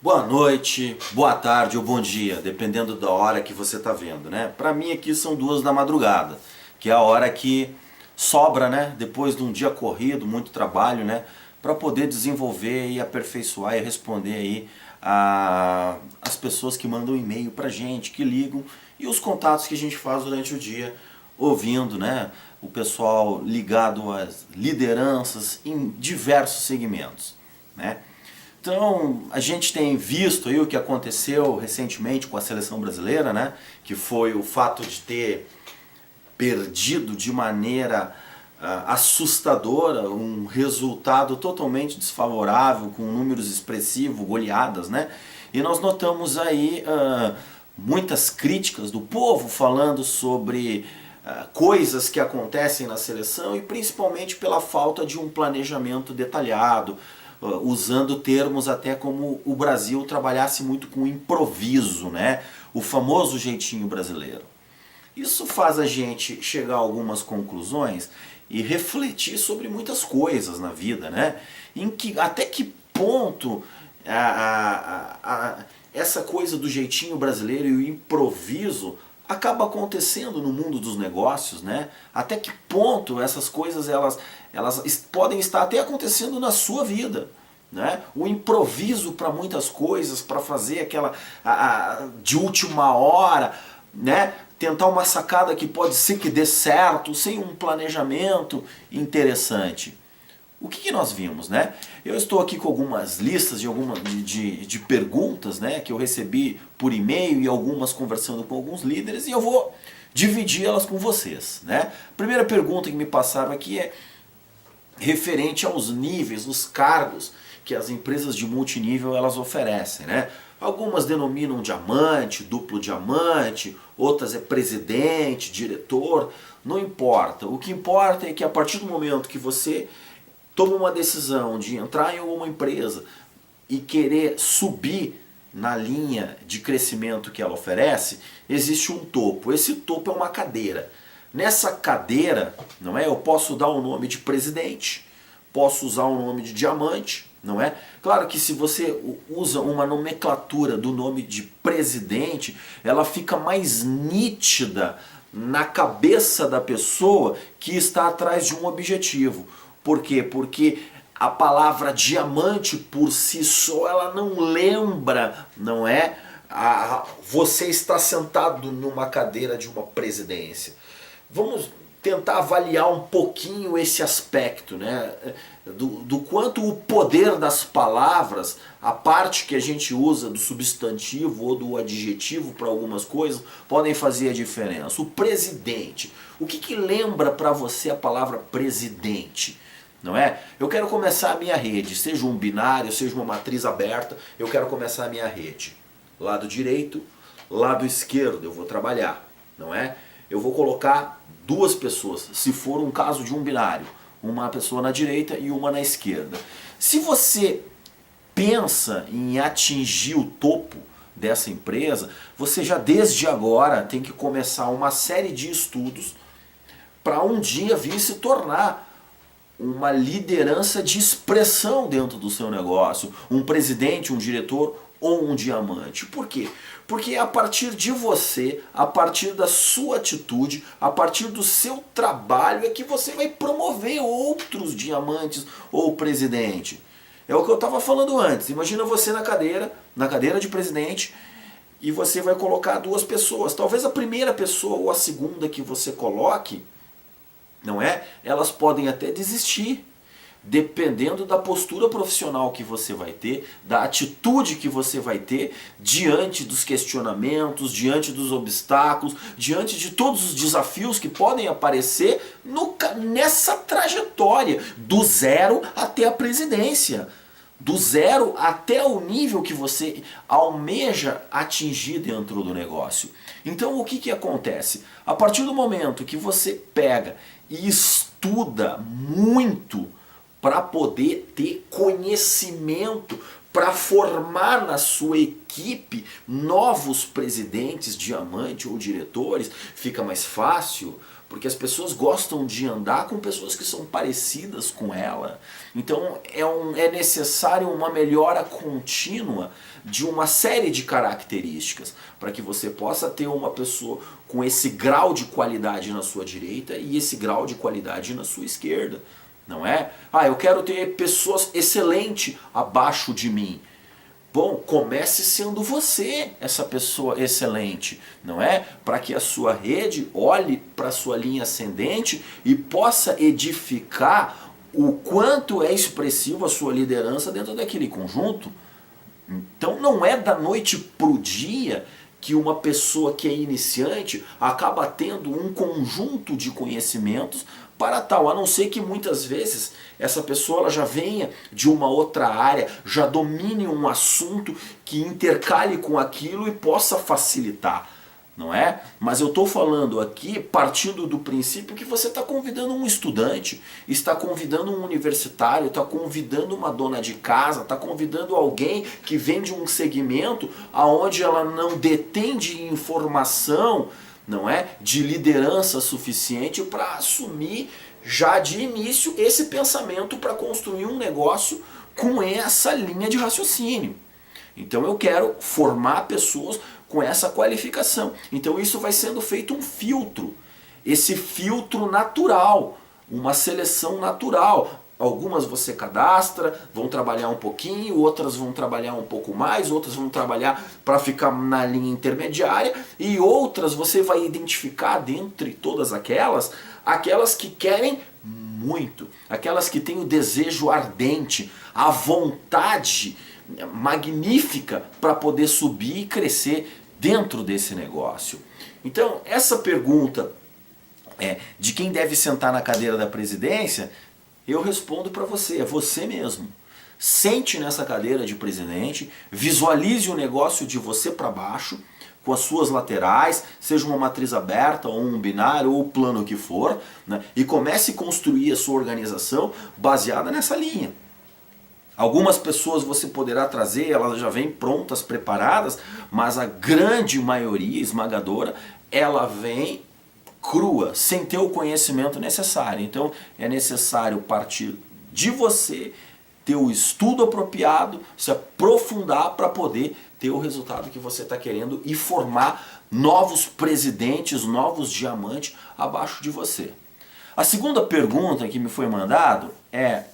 Boa noite, boa tarde ou bom dia, dependendo da hora que você está vendo, né? Para mim aqui são 2 da madrugada, que é a hora que sobra, né? Depois de um dia corrido, muito trabalho, né? Para poder desenvolver e aperfeiçoar e responder aí as pessoas que mandam e-mail pra gente, que ligam e os contatos que a gente faz durante o dia, ouvindo, né? O pessoal ligado às lideranças em diversos segmentos, né? Então, a gente tem visto aí o que aconteceu recentemente com a seleção brasileira, né? Que foi o fato de ter perdido de maneira assustadora um resultado totalmente desfavorável, com números expressivos, goleadas, né? E nós notamos aí muitas críticas do povo falando sobre coisas que acontecem na seleção e principalmente pela falta de um planejamento detalhado, usando termos até como o Brasil trabalhasse muito com improviso, né? O famoso jeitinho brasileiro. Isso faz a gente chegar a algumas conclusões e refletir sobre muitas coisas na vida, né? Até que ponto essa coisa do jeitinho brasileiro e o improviso acaba acontecendo no mundo dos negócios, né? Até que ponto essas coisas elas podem estar até acontecendo na sua vida, né? O improviso para muitas coisas, para fazer aquela de última hora, né? Tentar uma sacada que pode ser que dê certo, sem um planejamento interessante. O que nós vimos, né? Eu estou aqui com algumas listas de perguntas, né, que eu recebi por e-mail e algumas conversando com alguns líderes e eu vou dividir elas com vocês, né? A primeira pergunta que me passaram aqui é referente aos níveis, os cargos que as empresas de multinível elas oferecem, né? Algumas denominam diamante, duplo diamante, outras é presidente, diretor, não importa. O que importa é que a partir do momento que você toma uma decisão de entrar em alguma empresa e querer subir na linha de crescimento que ela oferece, existe um topo. Esse topo é uma cadeira. Nessa cadeira, não é? Eu posso dar o nome de presidente, posso usar o nome de diamante, não é? Claro que se você usa uma nomenclatura do nome de presidente, ela fica mais nítida na cabeça da pessoa que está atrás de um objetivo. Por quê? Porque a palavra diamante por si só, ela não lembra, não é? Você está sentado numa cadeira de uma presidência. Vamos tentar avaliar um pouquinho esse aspecto, né? Do quanto o poder das palavras, a parte que a gente usa do substantivo ou do adjetivo para algumas coisas, podem fazer a diferença. O presidente. O que lembra para você a palavra presidente? Não é? Eu quero começar a minha rede, seja um binário, seja uma matriz aberta, eu quero começar a minha rede. Lado direito, lado esquerdo, eu vou trabalhar, não é? Eu vou colocar 2 pessoas, se for um caso de um binário, uma pessoa na direita e uma na esquerda. Se você pensa em atingir o topo dessa empresa, você já desde agora tem que começar uma série de estudos para um dia vir se tornar uma liderança de expressão dentro do seu negócio, um presidente, um diretor ou um diamante. Por quê? Porque é a partir de você, a partir da sua atitude, a partir do seu trabalho é que você vai promover outros diamantes ou presidente. É o que eu estava falando antes. Imagina você na cadeira de presidente, e você vai colocar 2 pessoas. Talvez a primeira pessoa ou a segunda que você coloque, não é? Elas podem até desistir, dependendo da postura profissional que você vai ter, da atitude que você vai ter diante dos questionamentos, diante dos obstáculos, diante de todos os desafios que podem aparecer nessa trajetória, do 0 até a presidência. Do 0 até o nível que você almeja atingir dentro do negócio. Então o que acontece? A partir do momento que você pega e estuda muito para poder ter conhecimento, para formar na sua equipe novos presidentes, diamante ou diretores, fica mais fácil, porque as pessoas gostam de andar com pessoas que são parecidas com ela. Então é necessário uma melhora contínua de uma série de características para que você possa ter uma pessoa com esse grau de qualidade na sua direita e esse grau de qualidade na sua esquerda. Não é? Eu quero ter pessoas excelentes abaixo de mim. Bom, comece sendo você essa pessoa excelente, não é? Para que a sua rede olhe para a sua linha ascendente e possa edificar o quanto é expressivo a sua liderança dentro daquele conjunto. Então não é da noite para o dia que uma pessoa que é iniciante acaba tendo um conjunto de conhecimentos para tal, a não ser que muitas vezes essa pessoa ela já venha de uma outra área, já domine um assunto que intercale com aquilo e possa facilitar, não é? Mas eu estou falando aqui partindo do princípio que você está convidando um estudante, está convidando um universitário, está convidando uma dona de casa, está convidando alguém que vem de um segmento onde ela não detém de informação, não é, de liderança suficiente para assumir já de início esse pensamento para construir um negócio com essa linha de raciocínio. Então eu quero formar pessoas com essa qualificação. Então isso vai sendo feito um filtro, esse filtro natural, uma seleção natural. Algumas você cadastra, vão trabalhar um pouquinho, outras vão trabalhar um pouco mais, outras vão trabalhar para ficar na linha intermediária e outras você vai identificar dentre todas aquelas que querem muito, aquelas que têm o desejo ardente, a vontade magnífica para poder subir e crescer dentro desse negócio. Então essa pergunta de quem deve sentar na cadeira da presidência, eu respondo para você, é você mesmo. Sente nessa cadeira de presidente, visualize o negócio de você para baixo, com as suas laterais, seja uma matriz aberta, ou um binário, ou o plano que for, né? E comece a construir a sua organização baseada nessa linha. Algumas pessoas você poderá trazer, elas já vêm prontas, preparadas, mas a grande maioria esmagadora, ela vem crua, sem ter o conhecimento necessário. Então é necessário partir de você, ter o estudo apropriado, se aprofundar para poder ter o resultado que você está querendo e formar novos presidentes, novos diamantes abaixo de você. A segunda pergunta que me foi mandado é: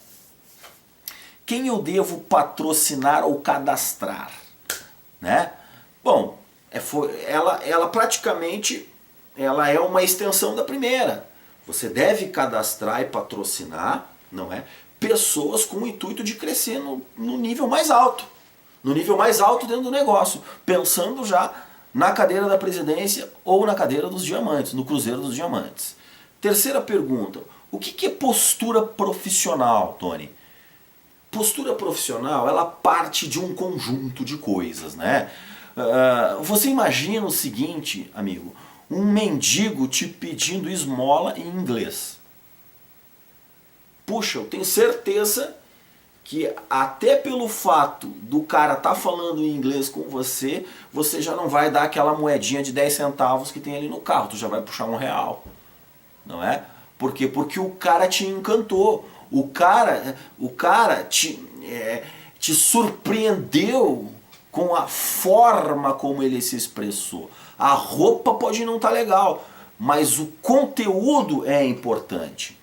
quem eu devo patrocinar ou cadastrar? Né? Bom, ela praticamente ela é uma extensão da primeira. Você deve cadastrar e patrocinar, não é, pessoas com o intuito de crescer no nível mais alto. No nível mais alto dentro do negócio. Pensando já na cadeira da presidência ou na cadeira dos diamantes, no cruzeiro dos diamantes. Terceira pergunta. O que é postura profissional, Tony? Postura profissional, ela parte de um conjunto de coisas, né? Você imagina o seguinte, amigo, um mendigo te pedindo esmola em inglês. Puxa, eu tenho certeza que até pelo fato do cara estar falando em inglês com você, você já não vai dar aquela moedinha de 10 centavos que tem ali no carro, tu já vai puxar R$1, não é? Por quê? Porque o cara te encantou, o cara te surpreendeu com a forma como ele se expressou. A roupa pode não estar legal, mas o conteúdo é importante.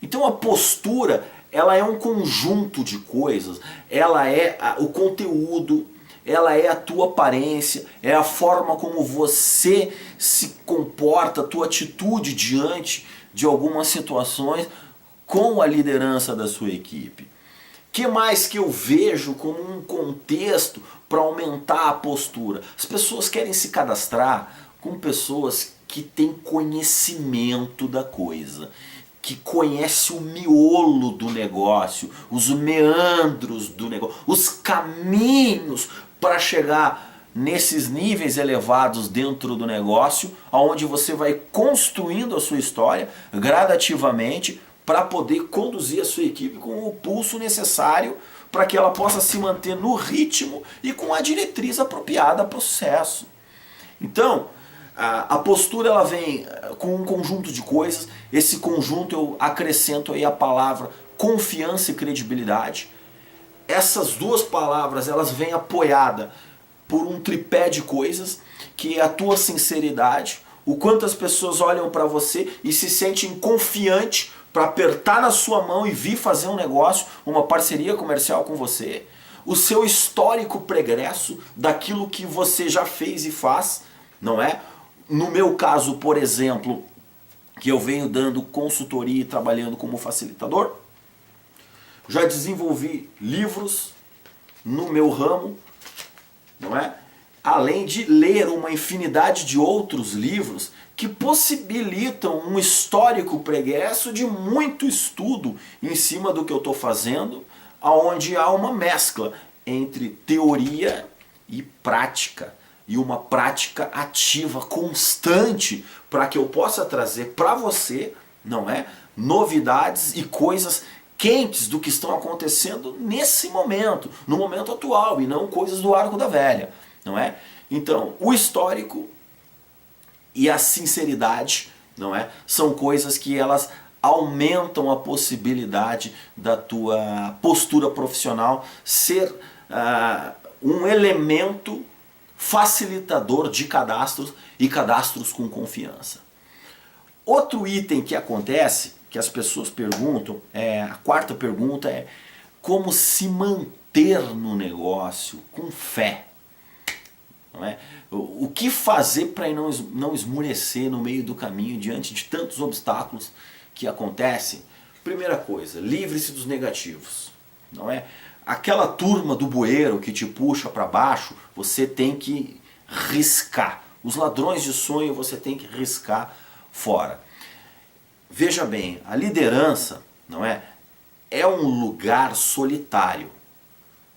Então a postura, ela é um conjunto de coisas, ela é o conteúdo, ela é a tua aparência, é a forma como você se comporta, a tua atitude diante de algumas situações com a liderança da sua equipe. Que mais que eu vejo como um contexto para aumentar a postura? As pessoas querem se cadastrar com pessoas que têm conhecimento da coisa, que conhece o miolo do negócio, os meandros do negócio, os caminhos para chegar nesses níveis elevados dentro do negócio, onde você vai construindo a sua história gradativamente para poder conduzir a sua equipe com o pulso necessário para que ela possa se manter no ritmo e com a diretriz apropriada para o sucesso. Então, A postura ela vem com um conjunto de coisas, esse conjunto eu acrescento aí a palavra confiança e credibilidade. Essas duas palavras elas vêm apoiadas por um tripé de coisas, que é a tua sinceridade, o quanto as pessoas olham para você e se sentem confiantes para apertar na sua mão e vir fazer um negócio, uma parceria comercial com você. O seu histórico pregresso daquilo que você já fez e faz, não é? No meu caso, por exemplo, que eu venho dando consultoria e trabalhando como facilitador, já desenvolvi livros no meu ramo, não é? Além de ler uma infinidade de outros livros que possibilitam um histórico pregresso de muito estudo em cima do que eu estou fazendo, onde há uma mescla entre teoria e prática. E uma prática ativa, constante, para que eu possa trazer para você, não é, novidades e coisas quentes do que estão acontecendo nesse momento, no momento atual, e não coisas do arco da velha, não é? Então, o histórico e a sinceridade, não é, são coisas que elas aumentam a possibilidade da tua postura profissional ser um elemento facilitador de cadastros e cadastros com confiança. Outro item que acontece, que as pessoas perguntam, a quarta pergunta é como se manter no negócio com fé. Não é? O que fazer para não esmurecer no meio do caminho diante de tantos obstáculos que acontecem? Primeira coisa, livre-se dos negativos. Não é? Aquela turma do bueiro que te puxa para baixo, você tem que riscar. Os ladrões de sonho você tem que riscar fora. Veja bem, a liderança, não é um lugar solitário.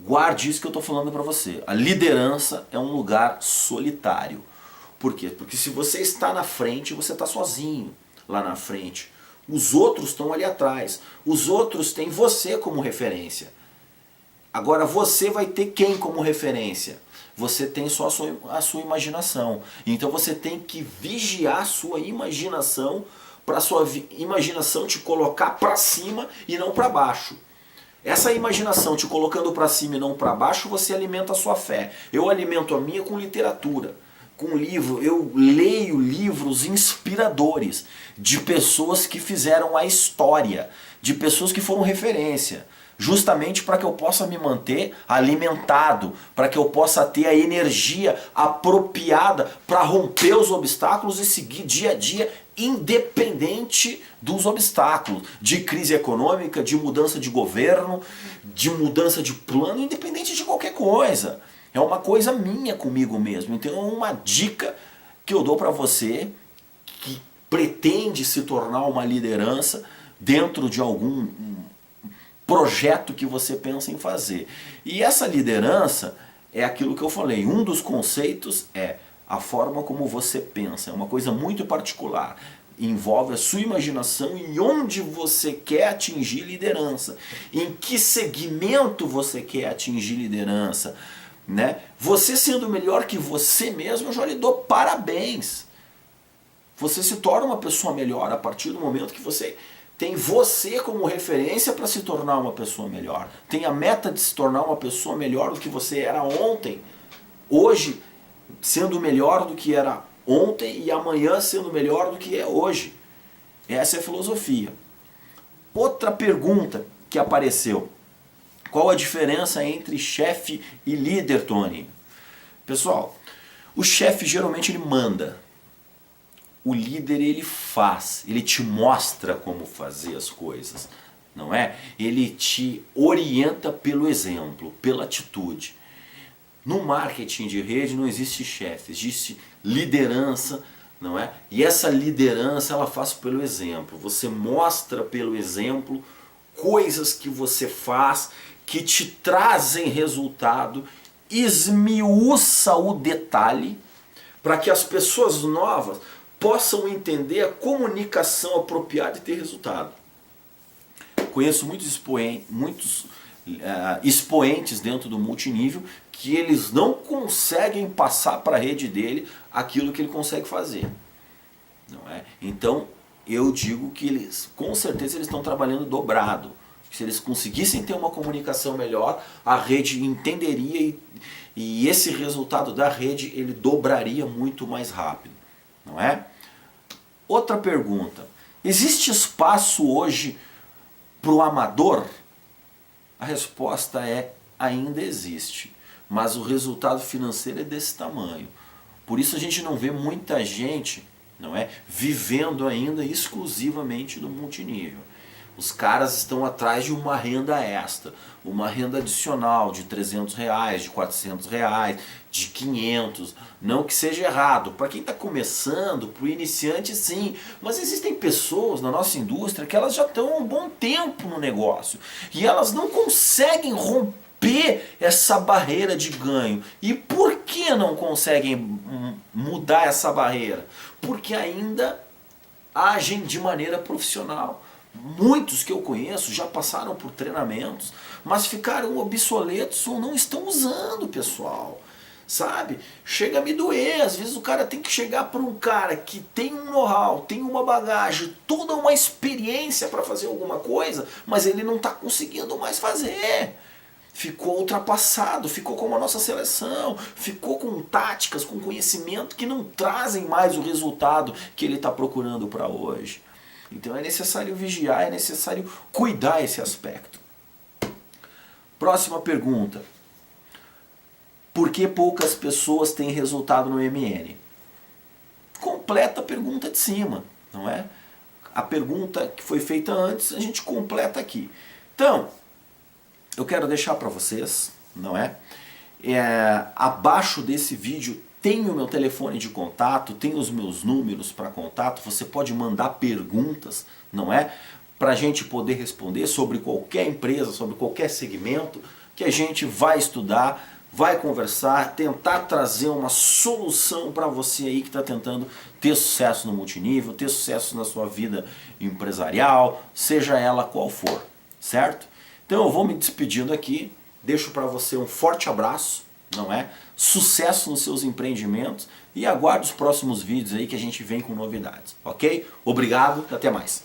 Guarde isso que eu estou falando para você. A liderança é um lugar solitário. Por quê? Porque se você está na frente, você está sozinho lá na frente. Os outros estão ali atrás. Os outros têm você como referência. Agora você vai ter quem como referência? Você tem só a sua imaginação. Então você tem que vigiar a sua imaginação para a sua imaginação te colocar para cima e não para baixo. Essa imaginação te colocando para cima e não para baixo, você alimenta a sua fé. Eu alimento a minha com literatura, com livro. Eu leio livros inspiradores de pessoas que fizeram a história, de pessoas que foram referência. Justamente para que eu possa me manter alimentado, para que eu possa ter a energia apropriada para romper os obstáculos e seguir dia a dia independente dos obstáculos, de crise econômica, de mudança de governo, de mudança de plano, independente de qualquer coisa. É uma coisa minha comigo mesmo. Então é uma dica que eu dou para você que pretende se tornar uma liderança dentro de algum projeto que você pensa em fazer. E essa liderança é aquilo que eu falei. Um dos conceitos é a forma como você pensa. É uma coisa muito particular. Envolve a sua imaginação e onde você quer atingir liderança. Em que segmento você quer atingir liderança. Né? Você sendo melhor que você mesmo, eu já lhe dou parabéns. Você se torna uma pessoa melhor a partir do momento que você tem você como referência para se tornar uma pessoa melhor. Tem a meta de se tornar uma pessoa melhor do que você era ontem. Hoje, sendo melhor do que era ontem e amanhã sendo melhor do que é hoje. Essa é a filosofia. Outra pergunta que apareceu. Qual a diferença entre chefe e líder, Tony? Pessoal, o chefe geralmente ele manda. O líder ele faz, ele te mostra como fazer as coisas, não é? Ele te orienta pelo exemplo, pela atitude. No marketing de rede não existe chefe, existe liderança, não é? E essa liderança ela faz pelo exemplo. Você mostra pelo exemplo coisas que você faz que te trazem resultado, esmiuça o detalhe para que as pessoas novas possam entender a comunicação apropriada e ter resultado. Conheço muitos expoentes dentro do multinível que eles não conseguem passar para a rede dele aquilo que ele consegue fazer. Não é? Então eu digo que eles, com certeza eles estão trabalhando dobrado. Se eles conseguissem ter uma comunicação melhor, a rede entenderia e esse resultado da rede ele dobraria muito mais rápido. Não é? Outra pergunta. Existe espaço hoje para o amador? A resposta é: ainda existe. Mas o resultado financeiro é desse tamanho. Por isso a gente não vê muita gente, não é, vivendo ainda exclusivamente do multinível. Os caras estão atrás de uma renda extra, uma renda adicional de R$300, de R$400, de 500. Não que seja errado, para quem está começando, para o iniciante sim, mas existem pessoas na nossa indústria que elas já estão há um bom tempo no negócio e elas não conseguem romper essa barreira de ganho. E por que não conseguem mudar essa barreira? Porque ainda agem de maneira profissional. Muitos que eu conheço já passaram por treinamentos, mas ficaram obsoletos ou não estão usando, pessoal. Sabe? Chega a me doer. Às vezes o cara tem que chegar para um cara que tem um know-how, tem uma bagagem, toda uma experiência para fazer alguma coisa, mas ele não está conseguindo mais fazer. Ficou ultrapassado, ficou como a nossa seleção, ficou com táticas, com conhecimento que não trazem mais o resultado que ele está procurando para hoje. Então é necessário vigiar, é necessário cuidar esse aspecto. Próxima pergunta. Por que poucas pessoas têm resultado no MN? Completa a pergunta de cima, não é? A pergunta que foi feita antes, a gente completa aqui. Então, eu quero deixar para vocês, não é? Abaixo desse vídeo tem o meu telefone de contato, tem os meus números para contato, você pode mandar perguntas, não é? Para a gente poder responder sobre qualquer empresa, sobre qualquer segmento, que a gente vai estudar, vai conversar, tentar trazer uma solução para você aí que está tentando ter sucesso no multinível, ter sucesso na sua vida empresarial, seja ela qual for, certo? Então eu vou me despedindo aqui, deixo para você um forte abraço, não é? Sucesso nos seus empreendimentos e aguarde os próximos vídeos aí que a gente vem com novidades, ok? Obrigado e até mais.